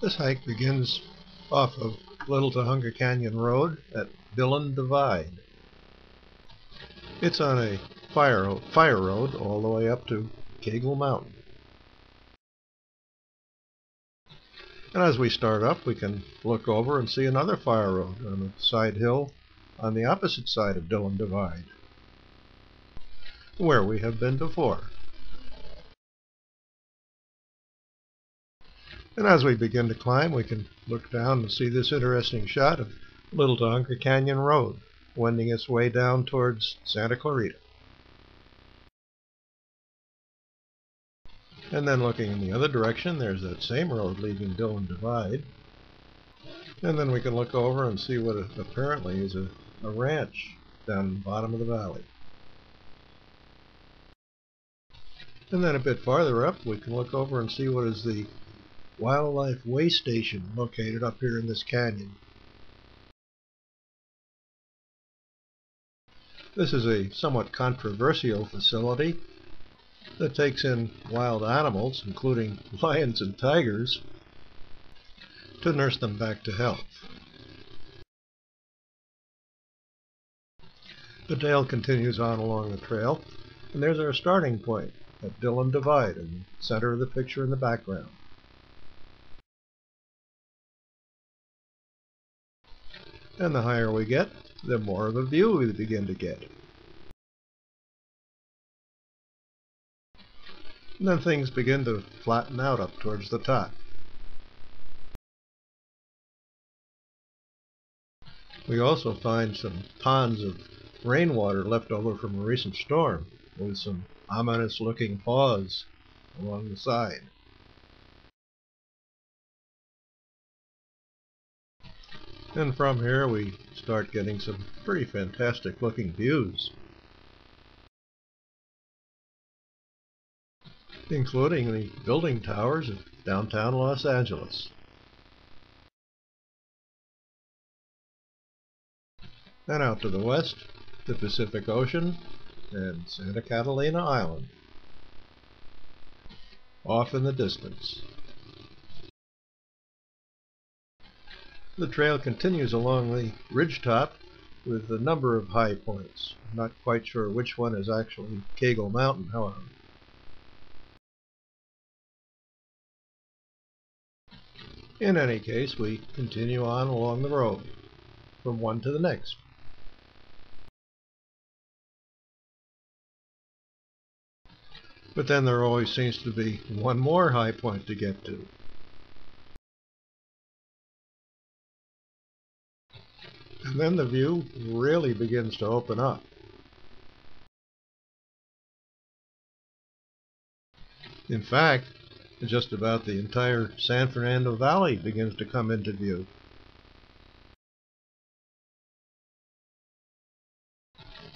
This hike begins off of Little Tujunga Canyon Rd at Dillon Divide. It's on a fire road all the way up to Kagel Mountain. And as we start up, we can look over and see another fire road on a side hill on the opposite side of Dillon Divide, where we have been before. And as we begin to climb, we can look down and see this interesting shot of Little Tujunga Canyon Rd, wending its way down towards Santa Clarita. And then looking in the other direction, there's that same road leaving Dillon Divide. And then we can look over and see what apparently is a ranch down the bottom of the valley. And then a bit farther up, we can look over and see what is the wildlife way station located up here in this canyon. This is a somewhat controversial facility that takes in wild animals, including lions and tigers, to nurse them back to health. The trail continues on along the trail, and there's our starting point at Dillon Divide in the center of the picture in the background. And the higher we get, the more of a view we begin to get. And then things begin to flatten out up towards the top. We also find some ponds of rainwater left over from a recent storm, with some ominous looking falls along the side. And from here we start getting some pretty fantastic looking views, including the building towers of downtown Los Angeles. And out to the west, the Pacific Ocean and Santa Catalina Island, off in the distance. The trail continues along the ridgetop with a number of high points. I'm not quite sure which one is actually Kagel Mountain, however. In any case, we continue on along the road, from one to the next. But then there always seems to be one more high point to get to. And then the view really begins to open up. In fact, just about the entire San Fernando Valley begins to come into view.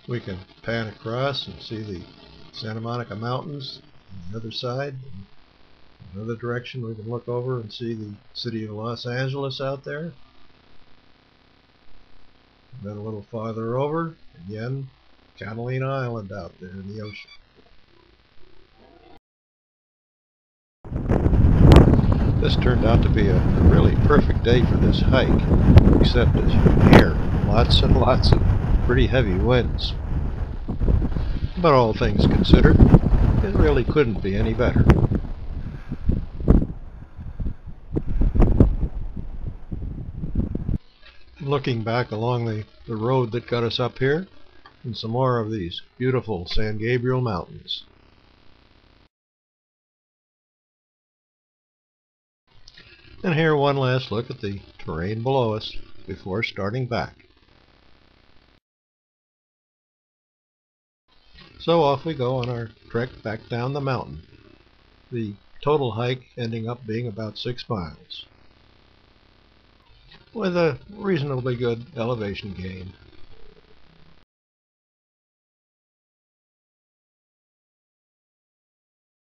We can pan across and see the Santa Monica Mountains on the other side. In another direction, we can look over and see the city of Los Angeles out there. And then a little farther over, again, Catalina Island out there in the ocean. This turned out to be a really perfect day for this hike, except as you hear, lots and lots of pretty heavy winds. But all things considered, it really couldn't be any better. Looking back along the road that got us up here, and some more of these beautiful San Gabriel Mountains. And here one last look at the terrain below us before starting back. So off we go on our trek back down the mountain, the total hike ending up being about 6 miles, with a reasonably good elevation gain.